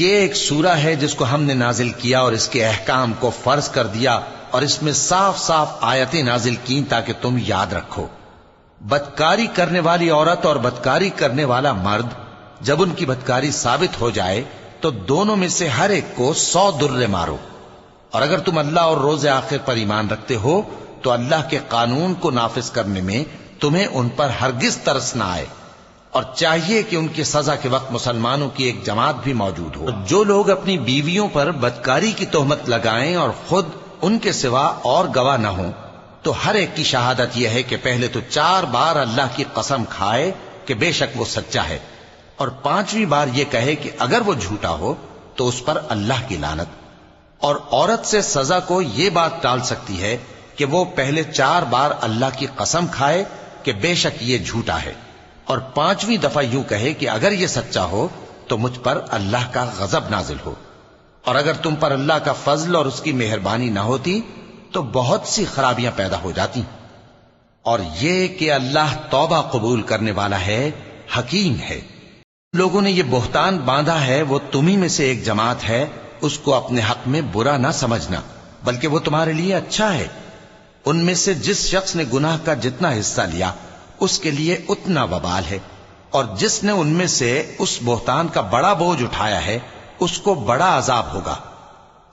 یہ ایک سورہ ہے جس کو ہم نے نازل کیا اور اس کے احکام کو فرض کر دیا اور اس میں صاف صاف آیتیں نازل کی تاکہ تم یاد رکھو۔ بدکاری کرنے والی عورت اور بدکاری کرنے والا مرد جب ان کی بدکاری ثابت ہو جائے تو دونوں میں سے ہر ایک کو 100 درے مارو، اور اگر تم اللہ اور روز آخر پر ایمان رکھتے ہو تو اللہ کے قانون کو نافذ کرنے میں تمہیں ان پر ہرگز ترس نہ آئے، اور چاہیے کہ ان کی سزا کے وقت مسلمانوں کی ایک جماعت بھی موجود ہو۔ جو لوگ اپنی بیویوں پر بدکاری کی تہمت لگائیں اور خود ان کے سوا اور گواہ نہ ہوں تو ہر ایک کی شہادت یہ ہے کہ پہلے تو 4 بار اللہ کی قسم کھائے کہ بے شک وہ سچا ہے، اور 5ویں بار یہ کہے کہ اگر وہ جھوٹا ہو تو اس پر اللہ کی لعنت۔ اور عورت سے سزا کو یہ بات ٹال سکتی ہے کہ وہ پہلے 4 بار اللہ کی قسم کھائے کہ بے شک یہ جھوٹا ہے، اور 5ویں دفعہ یوں کہے کہ اگر یہ سچا ہو تو مجھ پر اللہ کا غضب نازل ہو۔ اور اگر تم پر اللہ کا فضل اور اس کی مہربانی نہ ہوتی تو بہت سی خرابیاں پیدا ہو جاتی۔ اور یہ کہ اللہ توبہ قبول کرنے والا ہے، حکیم ہے۔ لوگوں نے یہ بہتان باندھا ہے وہ تمہیں میں سے ایک جماعت ہے، اس کو اپنے حق میں برا نہ سمجھنا بلکہ وہ تمہارے لیے اچھا ہے۔ ان میں سے جس شخص نے گناہ کا جتنا حصہ لیا اس کے لیے اتنا وبال ہے، اور جس نے ان میں سے اس بہتان کا بڑا بوجھ اٹھایا ہے اس کو بڑا عذاب ہوگا۔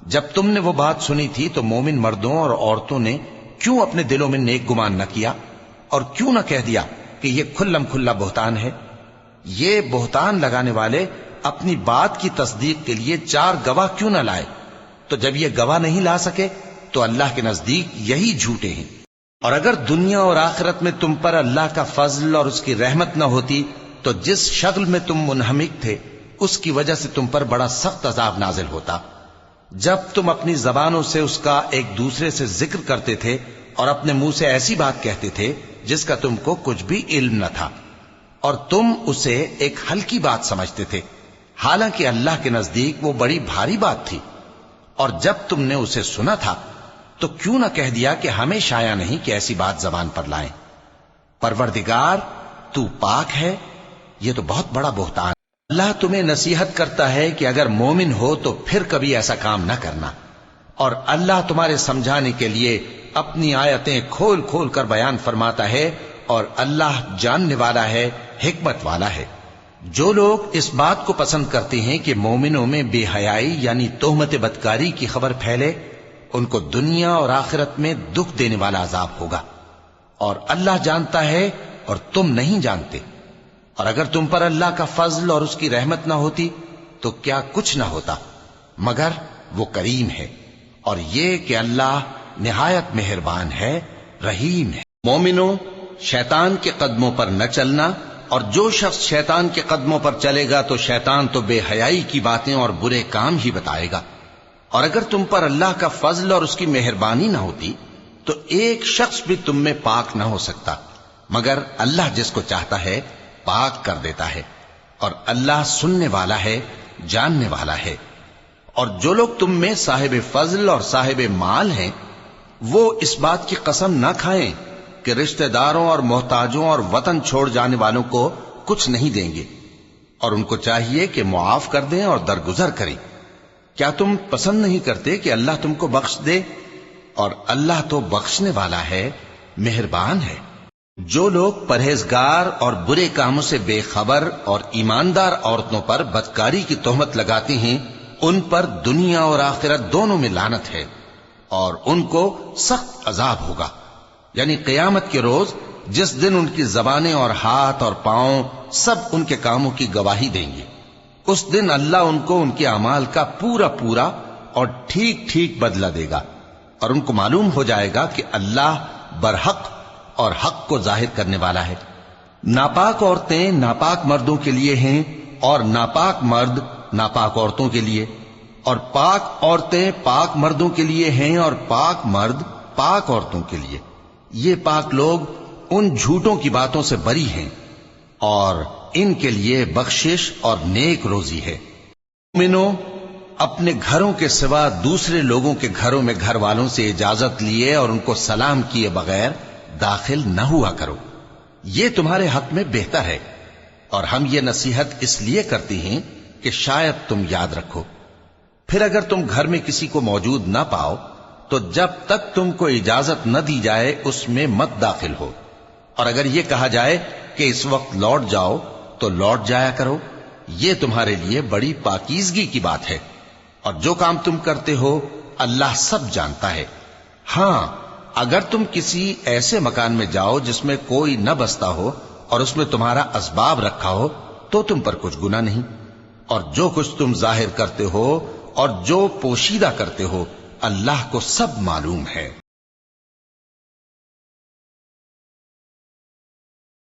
جب تم نے وہ بات سنی تھی تو مومن مردوں اور عورتوں نے کیوں اپنے دلوں میں نیک گمان نہ کیا اور کیوں نہ کہہ دیا کہ یہ کھلم کھلا بہتان ہے؟ یہ بہتان لگانے والے اپنی بات کی تصدیق کے لیے 4 گواہ کیوں نہ لائے؟ تو جب یہ گواہ نہیں لا سکے تو اللہ کے نزدیک یہی جھوٹے ہیں۔ اور اگر دنیا اور آخرت میں تم پر اللہ کا فضل اور اس کی رحمت نہ ہوتی تو جس شغل میں تم منہمک تھے اس کی وجہ سے تم پر بڑا سخت عذاب نازل ہوتا۔ جب تم اپنی زبانوں سے اس کا ایک دوسرے سے ذکر کرتے تھے اور اپنے منہ سے ایسی بات کہتے تھے جس کا تم کو کچھ بھی علم نہ تھا، اور تم اسے ایک ہلکی بات سمجھتے تھے، حالانکہ اللہ کے نزدیک وہ بڑی بھاری بات تھی۔ اور جب تم نے اسے سنا تھا تو کیوں نہ کہہ دیا کہ ہمیں شایع نہیں کہ ایسی بات زبان پر لائیں؟ پروردگار تو پاک ہے، یہ تو بہت بڑا بہتان۔ اللہ تمہیں نصیحت کرتا ہے کہ اگر مومن ہو تو پھر کبھی ایسا کام نہ کرنا، اور اللہ تمہارے سمجھانے کے لیے اپنی آیتیں کھول کھول کر بیان فرماتا ہے، اور اللہ جاننے والا ہے، حکمت والا ہے۔ جو لوگ اس بات کو پسند کرتے ہیں کہ مومنوں میں بے حیائی یعنی تہمت بدکاری کی خبر پھیلے، ان کو دنیا اور آخرت میں دکھ دینے والا عذاب ہوگا، اور اللہ جانتا ہے اور تم نہیں جانتے۔ اور اگر تم پر اللہ کا فضل اور اس کی رحمت نہ ہوتی تو کیا کچھ نہ ہوتا، مگر وہ کریم ہے، اور یہ کہ اللہ نہایت مہربان ہے، رحیم ہے۔ مومنوں، شیطان کے قدموں پر نہ چلنا، اور جو شخص شیطان کے قدموں پر چلے گا تو شیطان تو بے حیائی کی باتیں اور برے کام ہی بتائے گا۔ اور اگر تم پر اللہ کا فضل اور اس کی مہربانی نہ ہوتی تو ایک شخص بھی تم میں پاک نہ ہو سکتا، مگر اللہ جس کو چاہتا ہے پاک کر دیتا ہے، اور اللہ سننے والا ہے، جاننے والا ہے۔ اور جو لوگ تم میں صاحب فضل اور صاحب مال ہیں وہ اس بات کی قسم نہ کھائیں کہ رشتہ داروں اور محتاجوں اور وطن چھوڑ جانے والوں کو کچھ نہیں دیں گے، اور ان کو چاہیے کہ معاف کر دیں اور درگزر کریں۔ کیا تم پسند نہیں کرتے کہ اللہ تم کو بخش دے؟ اور اللہ تو بخشنے والا ہے، مہربان ہے۔ جو لوگ پرہیزگار اور برے کاموں سے بے خبر اور ایماندار عورتوں پر بدکاری کی تہمت لگاتے ہیں ان پر دنیا اور آخرت دونوں میں لعنت ہے، اور ان کو سخت عذاب ہوگا، یعنی قیامت کے روز جس دن ان کی زبانیں اور ہاتھ اور پاؤں سب ان کے کاموں کی گواہی دیں گے۔ اس دن اللہ ان کو ان کے اعمال کا پورا پورا اور ٹھیک ٹھیک بدلہ دے گا، اور ان کو معلوم ہو جائے گا کہ اللہ برحق اور حق کو ظاہر کرنے والا ہے۔ ناپاک عورتیں ناپاک مردوں کے لیے ہیں، اور ناپاک مرد ناپاک عورتوں کے لیے، اور پاک عورتیں پاک مردوں کے لیے ہیں، اور پاک مرد پاک عورتوں کے لیے۔ یہ پاک لوگ ان جھوٹوں کی باتوں سے بری ہیں، اور ان کے لیے بخشش اور نیک روزی ہے۔ مومنوں، اپنے گھروں کے سوا دوسرے لوگوں کے گھروں میں گھر والوں سے اجازت لیے اور ان کو سلام کیے بغیر داخل نہ ہوا کرو، یہ تمہارے حق میں بہتر ہے۔ اور ہم یہ نصیحت اس لیے کرتے ہیں کہ شاید تم یاد رکھو۔ پھر اگر تم گھر میں کسی کو موجود نہ پاؤ تو جب تک تم کو اجازت نہ دی جائے اس میں مت داخل ہو، اور اگر یہ کہا جائے کہ اس وقت لوٹ جاؤ تو لوٹ جایا کرو، یہ تمہارے لیے بڑی پاکیزگی کی بات ہے، اور جو کام تم کرتے ہو اللہ سب جانتا ہے۔ ہاں اگر تم کسی ایسے مکان میں جاؤ جس میں کوئی نہ بستا ہو اور اس میں تمہارا اسباب رکھا ہو تو تم پر کچھ گناہ نہیں، اور جو کچھ تم ظاہر کرتے ہو اور جو پوشیدہ کرتے ہو اللہ کو سب معلوم ہے۔